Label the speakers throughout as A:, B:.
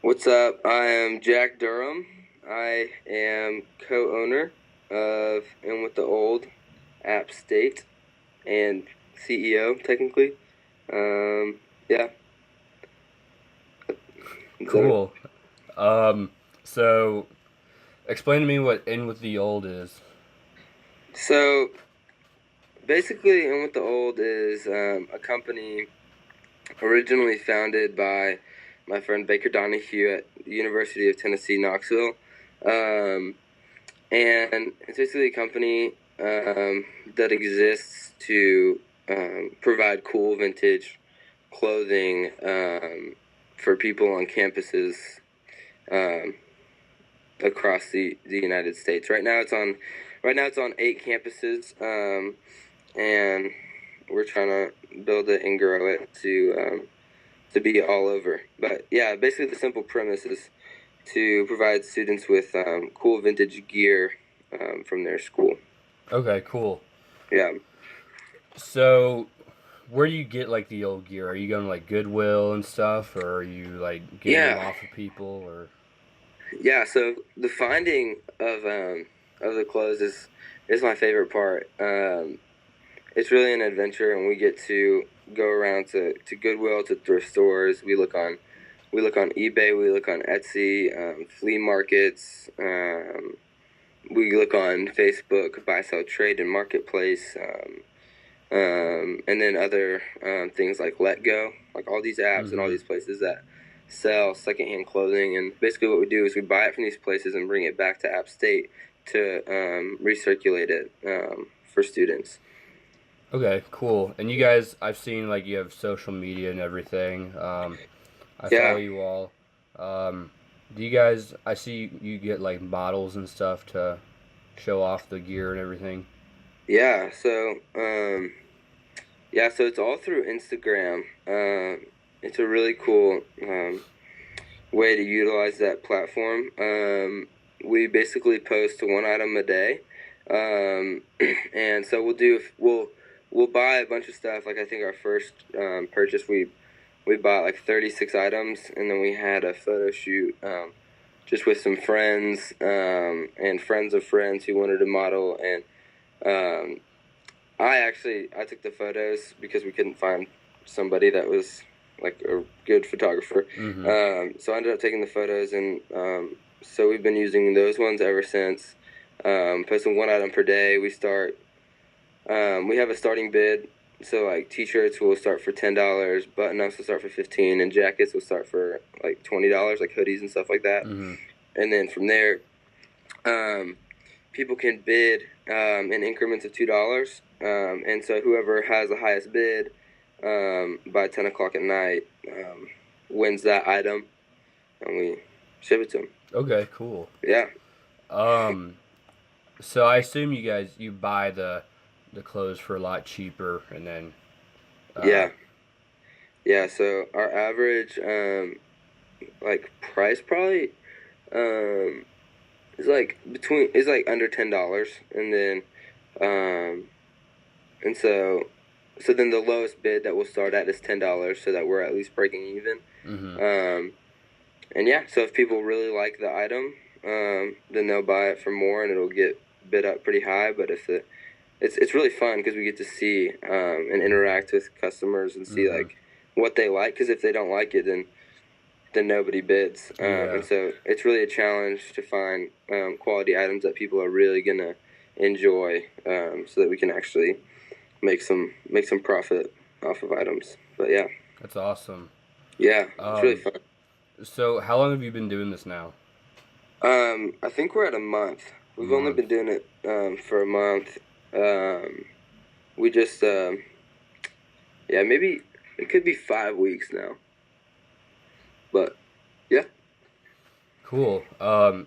A: What's up? I am Jack Durham. I am co-owner of And With the Old App State and CEO, technically. Yeah.
B: Cool. Um, so explain to me what In With the Old is.
A: So basically, And With the Old is a company originally founded by my friend Baker Donahue at the University of Tennessee, Knoxville. Um, and it's basically a company that exists to provide cool vintage clothing for people on campuses um, across the United States. Right now it's on 8 campuses, and we're trying to build it and grow it to be all over. But yeah, basically the simple premise is to provide students with cool vintage gear from their school.
B: Okay, cool.
A: Yeah.
B: So where do you get like the old gear? Are you going to like Goodwill and stuff, or are you like getting them
A: Yeah.
B: off of people, or?
A: Yeah, so the finding of the clothes is my favorite part. It's really an adventure, and we get to go around to Goodwill, to thrift stores. We look on eBay, we look on Etsy, flea markets. We look on Facebook, buy, sell, trade, and marketplace. And then other things like Let Go, like all these apps and all these places that sell secondhand clothing. And basically what we do is we buy it from these places and bring it back to App State to recirculate it for students.
B: Okay, cool. And you guys, I've seen like you have social media and everything. I follow
A: Yeah,
B: you all. Um, do you guys? I see you get like models and stuff to show off the gear and everything.
A: yeah. So it's all through Instagram. It's a really cool way to utilize that platform. We basically post one item a day, um, and so we'll buy a bunch of stuff. Like I think our first purchase, we bought like 36 items, and then we had a photo shoot just with some friends and friends of friends who wanted to model. And um, I took the photos because we couldn't find somebody that was like a good photographer.
B: Mm-hmm.
A: So I ended up taking the photos, and so we've been using those ones ever since. Posting one item per day. We have a starting bid. So like t-shirts will start for $10, button-ups will start for 15, and jackets will start for like $20, like hoodies and stuff like that.
B: Mm-hmm.
A: And then from there, um, people can bid in increments of $2, and so whoever has the highest bid by 10 o'clock at night wins that item, and we ship it to them.
B: Okay, cool.
A: Yeah,
B: Um, so I assume you guys you buy the clothes for a lot cheaper, and then uh,
A: yeah, yeah. So our average like price probably um, is like under $10, and then um, and so then the lowest bid that we'll start at is $10, so that we're at least breaking even.
B: mm-hmm.
A: Um, and yeah, so if people really like the item, then they'll buy it for more, and it'll get bid up pretty high. But it's really fun because we get to see and interact with customers and see
B: Mm-hmm.
A: like what they like. Because if they don't like it, then nobody bids.
B: Yeah,
A: And so it's really a challenge to find quality items that people are really gonna enjoy, so that we can actually make some profit off of items. But yeah,
B: that's awesome.
A: yeah, it's really
B: Um,
A: fun.
B: so how long have you been doing this now?
A: I think we're at a month.
B: A
A: We've only
B: month.
A: been doing it for a month. Um, we just yeah, maybe it could be 5 weeks now. But yeah,
B: Cool.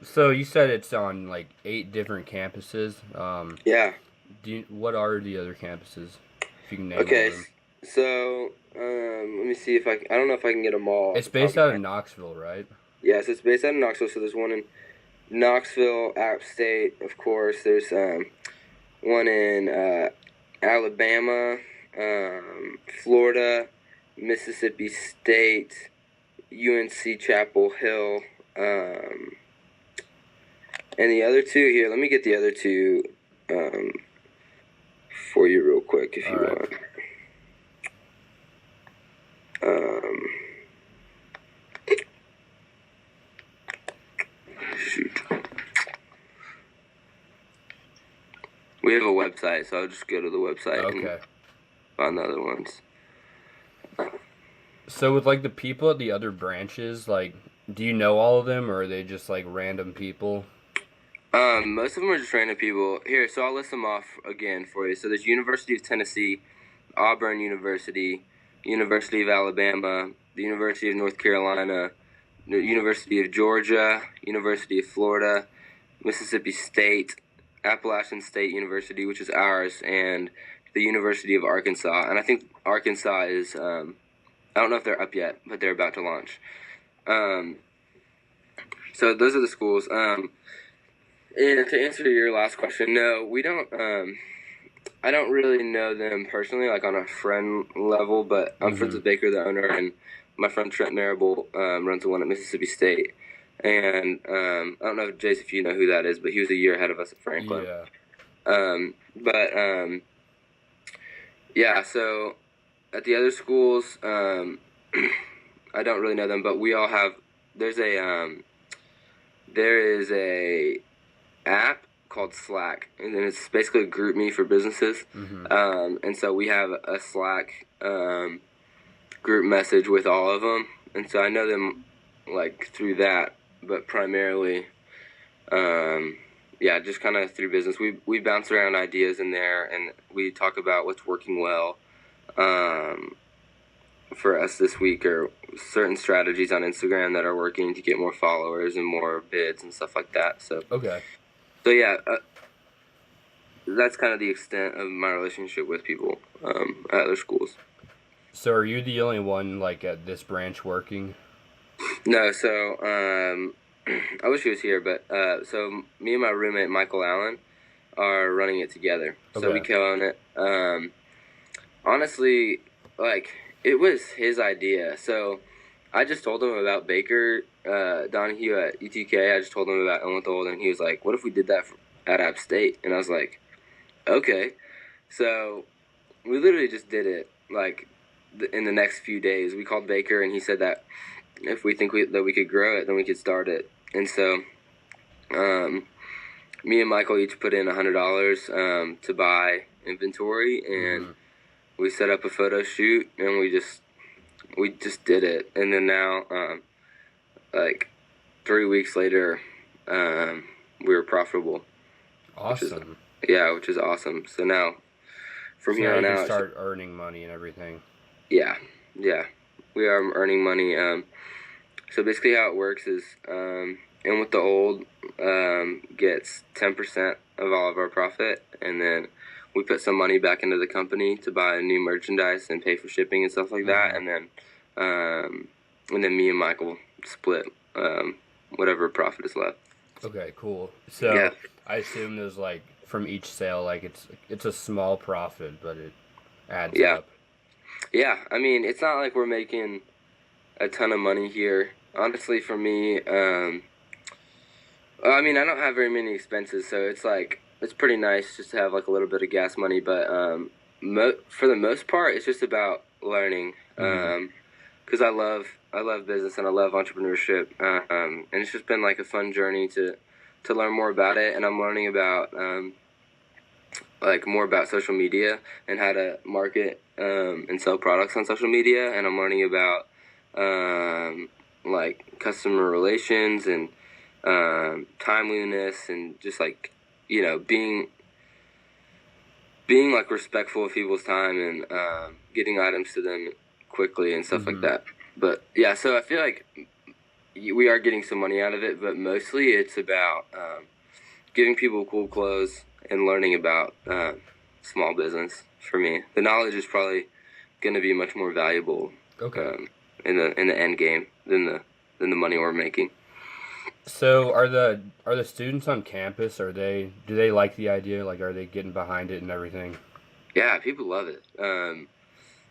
B: So you said it's on like 8 different campuses.
A: yeah.
B: What are the other campuses? If you can name all of
A: Okay,
B: them.
A: so let me see if I don't know if I can get them all off
B: It's
A: the top
B: based
A: of
B: out
A: my
B: of
A: head.
B: Knoxville, right?
A: Yeah, so it's based out of Knoxville. So there's one in Knoxville, App State, of course. There's one in Alabama, Florida, Mississippi State, UNC Chapel Hill. And the other two here, let me get the other two for you real quick if you want. Shoot. We have a website, so I'll just go to the website and find the other ones.
B: So with like the people at the other branches, like, do you know all of them, or are they just like random people?
A: Most of them are just random people. Here, so I'll list them off again for you. So there's University of Tennessee, Auburn University, University of Alabama, the University of North Carolina, the University of Georgia, University of Florida, Mississippi State, Appalachian State University, which is ours, and the University of Arkansas. And I think Arkansas is, I don't know if they're up yet, but they're about to launch. So those are the schools. And to answer your last question, no, we don't. I don't really know them personally, like on a friend level, but I'm friends with Baker, the owner, and my friend Trent Marable runs the one at Mississippi State. And I don't know, Jace, if you know who that is, but he was a year ahead of us at Franklin. Yeah. Yeah, so at the other schools, I don't really know them, but we all have. There is a app called Slack, and then it's basically a group me for businesses. And so we have a Slack group message with all of them, and so I know them like through that, but primarily, just kind of through business. We bounce around ideas in there, and we talk about what's working well for us this week, or certain strategies on Instagram that are working to get more followers and more bids and stuff like that. So yeah, that's kind of the extent of my relationship with people at other schools.
B: So are you the only one like at this branch working?
A: No, so I wish he was here, but so me and my roommate Michael Allen are running it together. So we co-own it. Honestly, like, it was his idea. So I just told him about Baker Donahue at UTK. I just told him about Ellen with Old, and he was like, "What if we did that at App State?" And I was like, "Okay." So we literally just did it like in the next few days. We called Baker, and he said that if we think that we could grow it, then we could start it. And so me and Michael each put in $100 to buy inventory, and we set up a photo shoot, and we just did it. And then now, like 3 weeks later, we were profitable.
B: Awesome.
A: Which is awesome. So now, from here on out,
B: start earning money and everything.
A: Yeah, we are earning money. So basically, how it works is, and with the old, gets 10% of all of our profit, and then we put some money back into the company to buy new merchandise and pay for shipping and stuff like that, and then me and Michael split whatever profit is left.
B: Okay, cool. So I assume there's like from each sale, like it's a small profit, but it adds up.
A: Yeah, I mean, it's not like we're making a ton of money here. Honestly, for me, I mean, I don't have very many expenses, so it's like, it's pretty nice just to have like a little bit of gas money, but for the most part, it's just about learning, because I love business and I love entrepreneurship, and it's just been like a fun journey to learn more about it, and I'm learning about like more about social media and how to market and sell products on social media, and I'm learning about like customer relations and timeliness, and just like, you know, being like respectful of people's time, and getting items to them quickly and stuff like that. But yeah, so I feel like we are getting some money out of it, but mostly it's about giving people cool clothes and learning about small business. For me, the knowledge is probably going to be much more valuable in the end game than the money we're making.
B: So are the students on campus, do they like the idea? Like, are they getting behind it and everything?
A: Yeah, people love it.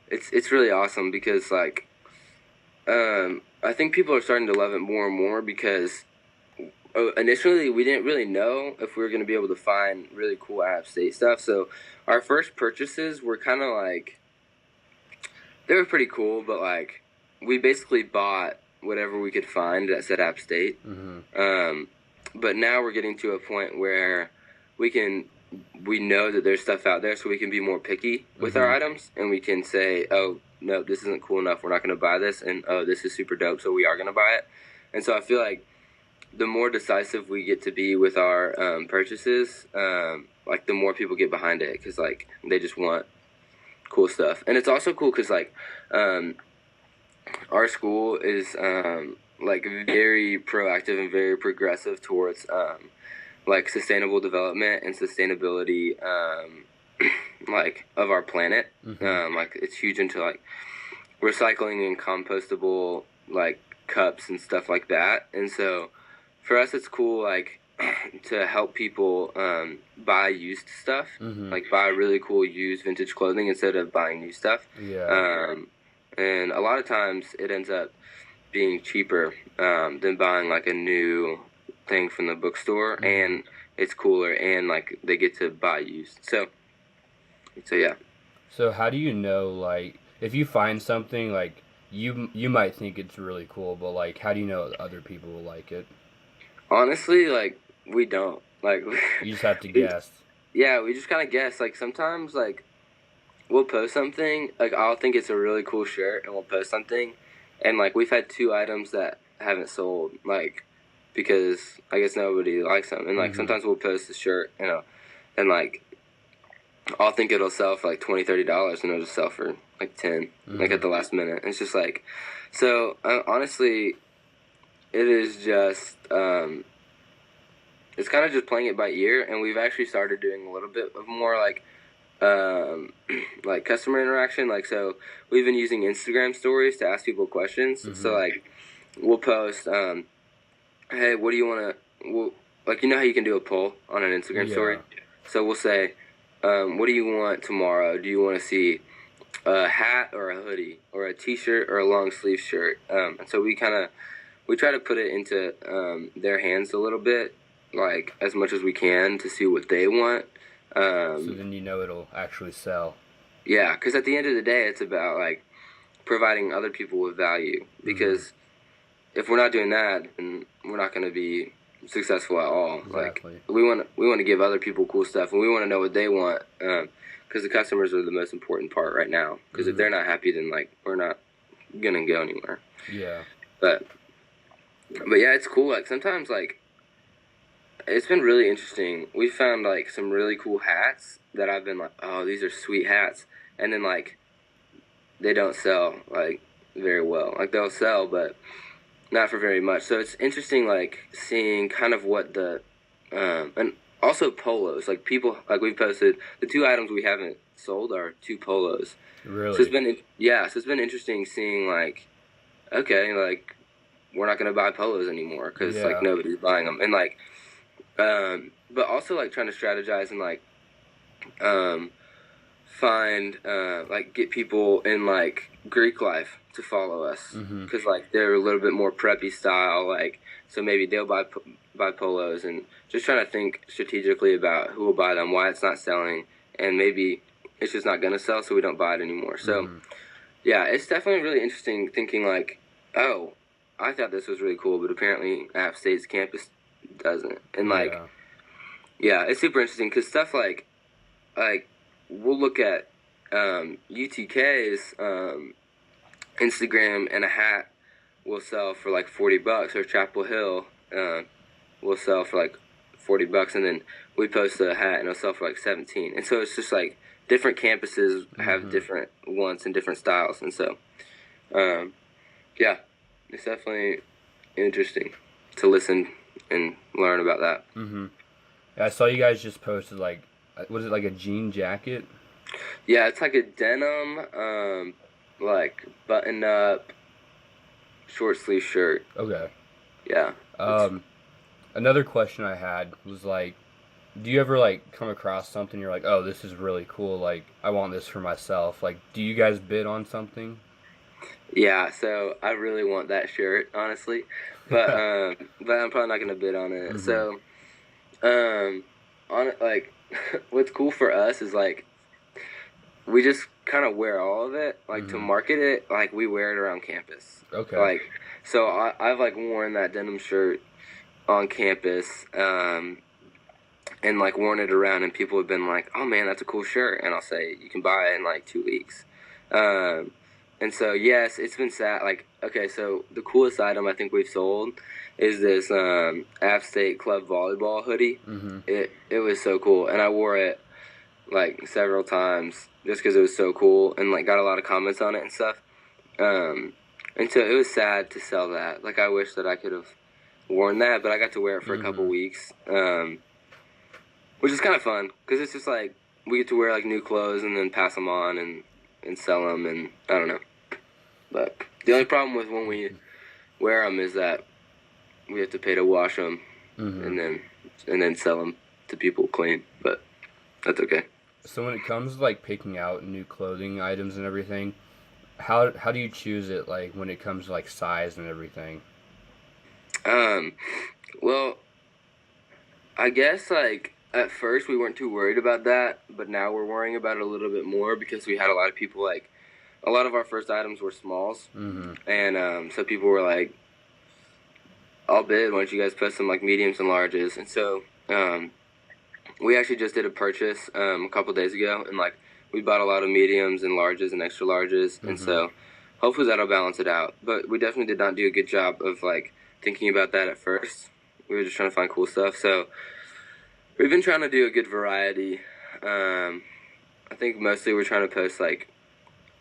A: It's really awesome because, like, I think people are starting to love it more and more because initially we didn't really know if we were going to be able to find really cool App State stuff. So our first purchases were kind of like, they were pretty cool, but like we basically bought whatever we could find that said App State. But now we're getting to a point where we know that there's stuff out there, so we can be more picky with our items, and we can say, oh, no, this isn't cool enough, we're not going to buy this, and oh, this is super dope, so we are going to buy it. And so I feel like the more decisive we get to be with our purchases, like the more people get behind it, because like they just want cool stuff. And it's also cool because like our school is like very proactive and very progressive towards like sustainable development and sustainability like of our planet. Like it's huge into like recycling and compostable like cups and stuff like that. And so for us it's cool like to help people buy used stuff, like buy really cool used vintage clothing instead of buying new stuff. And a lot of times it ends up being cheaper than buying like a new thing from the bookstore, and it's cooler, and like they get to buy used. So yeah.
B: So how do you know, like, if you find something like you might think it's really cool, but like how do you know other people will like it?
A: Honestly, like we don't. Like
B: you just have to guess.
A: Yeah, we just kind of guess. Like sometimes like we'll post something, like I'll think it's a really cool shirt and we'll post something, and like we've had 2 items that haven't sold, like because I guess nobody likes them. And like sometimes we'll post the shirt, you know, and like I'll think it'll sell for like $20-$30 and it'll just sell for like 10 like at the last minute. And it's just like, so honestly it is just it's kind of just playing it by ear. And we've actually started doing a little bit of more like customer interaction. Like, so we've been using Instagram stories to ask people questions. So like we'll post hey, what do you want to, like, you know how you can do a poll on an Instagram story? So we'll say, what do you want tomorrow? Do you want to see a hat or a hoodie or a t-shirt or a long sleeve shirt? And so we try to put it into their hands a little bit, like as much as we can to see what they want.
B: So then you know it'll actually sell.
A: Yeah, because at the end of the day, it's about like providing other people with value, because if we're not doing that, then we're not going to be successful at all.
B: Exactly.
A: Like we want to give other people cool stuff, and we want to know what they want, because the customers are the most important part right now. Because if they're not happy, then like we're not gonna go anywhere.
B: Yeah.
A: But yeah, it's cool. Like sometimes like it's been really interesting. We found like some really cool hats that I've been like, oh, these are sweet hats, and then like they don't sell like very well. Like they'll sell, but not for very much. So it's interesting, like seeing kind of what the and also polos. Like people, like we've posted the 2 items we haven't sold are 2 polos.
B: Really?
A: So it's been so it's been interesting seeing like, okay, like we're not gonna buy polos anymore because like nobody's buying them, and like but also like trying to strategize and like find like get people in like Greek life to follow us, because like they're a little bit more preppy style, like so maybe they'll buy polos, and just trying to think strategically about who will buy them, why it's not selling, and maybe it's just not gonna sell, so we don't buy it anymore. So yeah, it's definitely really interesting thinking like, oh, I thought this was really cool, but apparently App State's campus doesn't. And like yeah, it's super interesting because stuff like we'll look at UTK's Instagram, and a hat will sell for like $40, or Chapel Hill will sell for like $40, and then we post a hat and it'll sell for like 17. And so it's just like different campuses have different wants and different styles, and so yeah, it's definitely interesting to listen and learn about that.
B: I saw you guys just posted like, was it like a jean jacket?
A: Yeah, it's like a denim, like button up, short sleeve shirt.
B: Okay.
A: Yeah.
B: Another question I had was like, do you ever like come across something you're like, oh, this is really cool, like I want this for myself? Like, do you guys bid on something?
A: Yeah, so I really want that shirt, honestly, but I'm probably not gonna bid on it.
B: Mm-hmm.
A: So, on it, like, what's cool for us is like we just kind of wear all of it. Like to
B: Mm-hmm.
A: market it, like we wear it around campus.
B: Okay.
A: Like, so I've like worn that denim shirt on campus, and like worn it around, and people have been like, "Oh man, that's a cool shirt," and I'll say, "You can buy it in like 2 weeks." Um, and so yes, it's been sad. Like, okay, so the coolest item I think we've sold is this App State Club volleyball hoodie.
B: Mm-hmm.
A: It was so cool, and I wore it like several times just because it was so cool, and like got a lot of comments on it and stuff. Um, and so it was sad to sell that. Like, I wish that I could have worn that, but I got to wear it for a couple
B: Mm-hmm.
A: weeks, which is kind of fun because it's just like we get to wear like new clothes and then pass them on and sell them, and I don't know. But the only problem with when we wear them is that we have to pay to wash them
B: Mm-hmm.
A: and then sell them to people clean. But that's okay.
B: So when it comes to like picking out new clothing items and everything, how do you choose it? Like when it comes to like size and everything.
A: Um, well, I guess like at first we weren't too worried about that, but now we're worrying about it a little bit more because we had a lot of people like a lot of our first items were smalls,
B: Mm-hmm.
A: and so people were like, "I'll bid. Why don't you guys put some like mediums and larges?" And so we actually just did a purchase a couple days ago, and like we bought a lot of mediums and larges and extra larges, and
B: Mm-hmm.
A: so hopefully that'll balance it out. But we definitely did not do a good job of like thinking about that at first. We were just trying to find cool stuff, so we've been trying to do a good variety. I think mostly we're trying to post like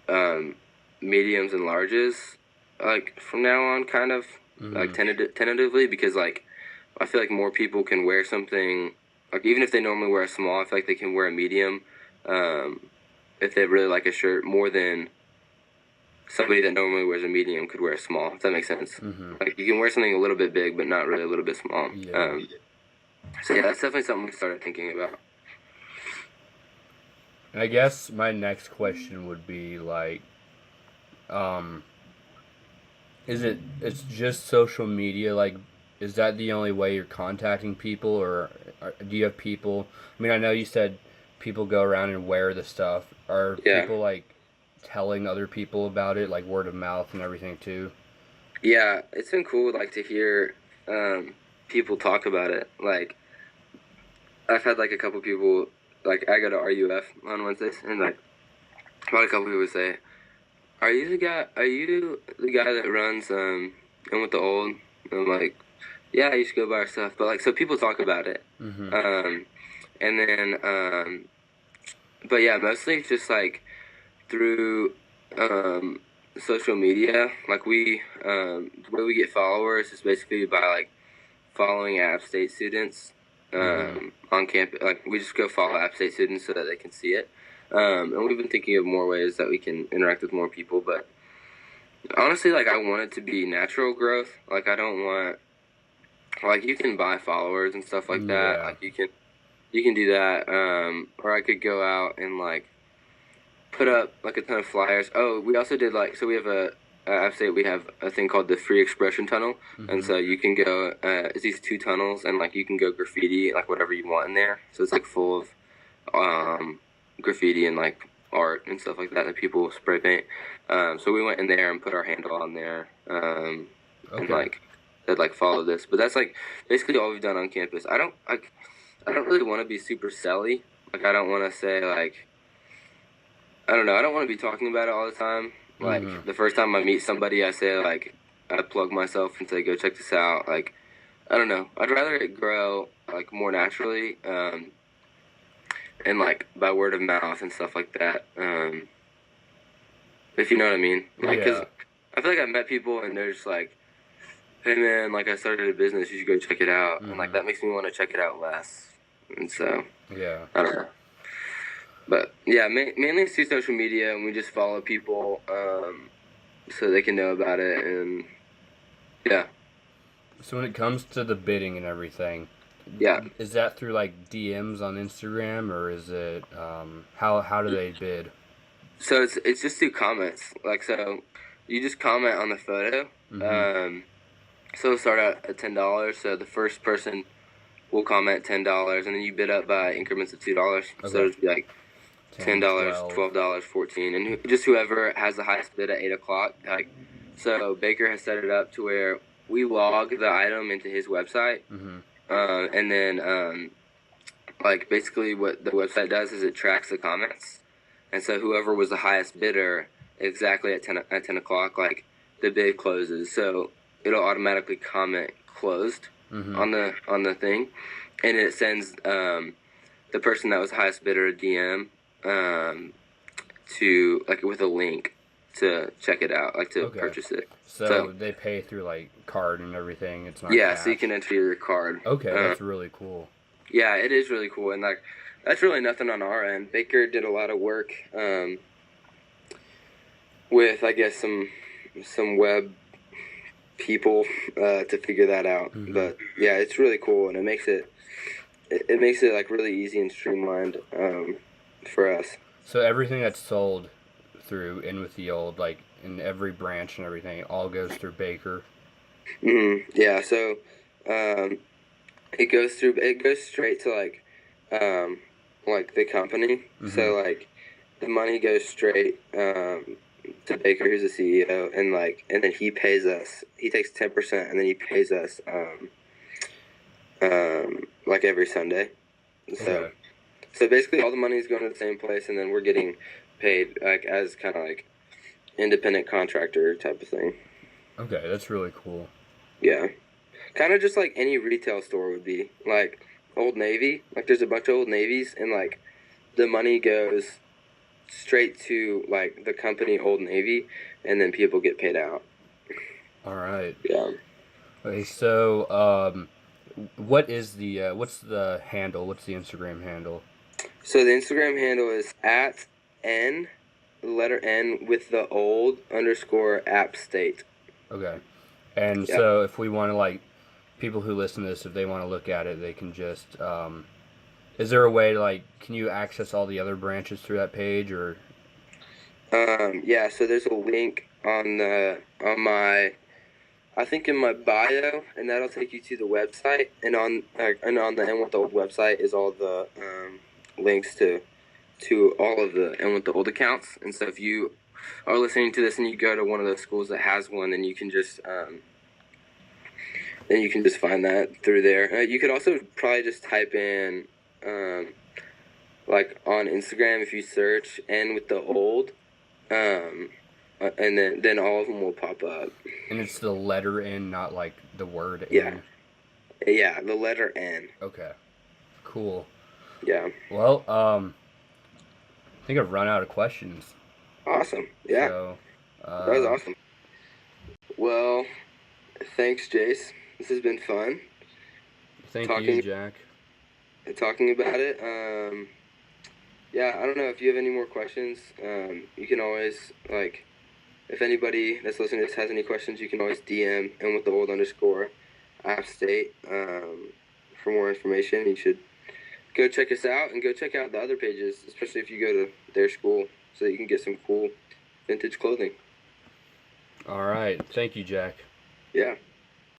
A: um, mediums and larges, like from now on, kind of like
B: Mm-hmm.
A: tentatively, because like I feel like more people can wear something. Like even if they normally wear a small, I feel like they can wear a medium, um, if they really like a shirt more than somebody that normally wears a medium could wear a small. If that makes sense.
B: Mm-hmm.
A: Like you can wear something a little bit big, but not really a little bit small.
B: Yeah.
A: So yeah, that's definitely something we started thinking about.
B: And I guess my next question would be like, um, it's just social media? Like, is that the only way you're contacting people, or do you have people? I mean, I know you said people go around and wear the stuff. Are
A: Yeah.
B: people like telling other people about it, like word of mouth and everything too?
A: Yeah, it's been cool like to hear people talk about it. Like I've had like a couple people like I go to RUF on Wednesdays and like I've had a couple people say, "Are you the guy? Are you the guy that runs in with the old?" And I'm like, "Yeah, I used to go buy our stuff." But like so people talk about it,
B: Mm-hmm.
A: and then but yeah, mostly it's just like through um, social media. Like the way we get followers is basically by like following App State students
B: Mm-hmm.
A: on campus. Like we just go follow App State students so that they can see it. And we've been thinking of more ways that we can interact with more people. But honestly, like I want it to be natural growth. Like I don't want like you can buy followers and stuff like that.
B: Yeah.
A: Like you can do that. Or I could go out and like put up like a ton of flyers. Oh, we also did like so we have a App State we have a thing called the Free Expression Tunnel, and
B: Mm-hmm.
A: so you can go. It's these two tunnels, and like you can go graffiti like whatever you want in there. So it's like full of graffiti and like art and stuff like that that people spray paint. So we went in there and put our handle on there, and
B: Okay.
A: like said like follow this. But that's like basically all we've done on campus. I don't really want to be super selly. Like I don't want to say like I don't know. I don't want to be talking about it all the time.
B: Mm-hmm.
A: Like the first time I meet somebody, I say like I plug myself and say go check this out. Like I don't know. I'd rather it grow like more naturally, and like by word of mouth and stuff like that. If you know what I mean. Like because
B: Yeah.
A: I feel like I've met people and they're just like, hey man, like I started a business. You should go check it out. And like
B: Mm-hmm.
A: that makes me want to check it out less. And so
B: Yeah.
A: I don't know. But yeah, mainly through social media, and we just follow people so they can know about it. And yeah,
B: So when it comes to the bidding and everything,
A: yeah.
B: is that through like DMs on Instagram, or is it how do they bid?
A: So it's just through comments. Like so, you just comment on the photo. So it'll start out at $10. So the first person will comment $10, and then you bid up by increments of $2.
B: Okay.
A: So it'll be like $10,
B: 12.
A: $12, $14, and just whoever has the highest bid at 8:00. Like, so Baker has set it up to where we log the item into his website, and then like basically what the website does is it tracks the comments, and so whoever was the highest bidder exactly at 10 o'clock, like the bid closes, so it'll automatically comment closed on the thing, and it sends the person that was the highest bidder a DM to like with a link to check it out, like to purchase it.
B: So they pay through like card and everything. It's not
A: yeah,
B: cash.
A: so you can enter your card.
B: Okay, that's really cool.
A: Yeah, it is really cool, and like that's really nothing on our end. Baker did a lot of work with, I guess, some web people to figure that out. But yeah, it's really cool, and it makes it like really easy and streamlined for us.
B: So everything that's sold through In With the Old, like in every branch and everything, it all goes through Baker.
A: Yeah, so it goes straight to like the company. So like the money goes straight to Baker, who's the CEO, and then he pays us. He takes 10%, and then he pays us like every Sunday. So basically all the money is going to the same place, and then we're getting paid like as kind of like independent contractor type of thing.
B: Okay, that's really cool.
A: Yeah. Kind of just like any retail store would be. Like Old Navy. Like there's a bunch of Old Navies, and like the money goes straight to like the company Old Navy, and then people get paid out.
B: All right.
A: Yeah.
B: Okay, so what is the what's the handle? What's the Instagram handle?
A: So the Instagram handle is @N, the letter N with the old _ _App State.
B: Okay. And so if we want to, like, people who listen to this, if they want to look at it, they can just, is there a way to, like, can you access all the other branches through that page, or?
A: Yeah, so there's a link on my, I think in my bio, and that'll take you to the website, and on the N With The Old website is all the links to all of the N With The Old accounts. And so if you are listening to this and you go to one of those schools that has one, then you can just find that through there. You could also probably just type in like on Instagram, if you search N With The Old, and then all of them will pop up. And
B: it's the letter N, not like the word
A: N.
B: Yeah.
A: Yeah, the letter N.
B: Okay. Cool.
A: Yeah.
B: Well, I think I've run out of questions.
A: Awesome. Yeah.
B: So,
A: that was awesome. Well, thanks, Jace. This has been fun.
B: Thank you, Jack.
A: Talking about it. Yeah, I don't know if you have any more questions. You can always, like, if anybody that's listening to this has any questions, you can always DM and with the old _ App State for more information. You should go check us out and go check out the other pages, especially if you go to their school, so that you can get some cool vintage clothing.
B: All right. Thank you, Jack.
A: Yeah.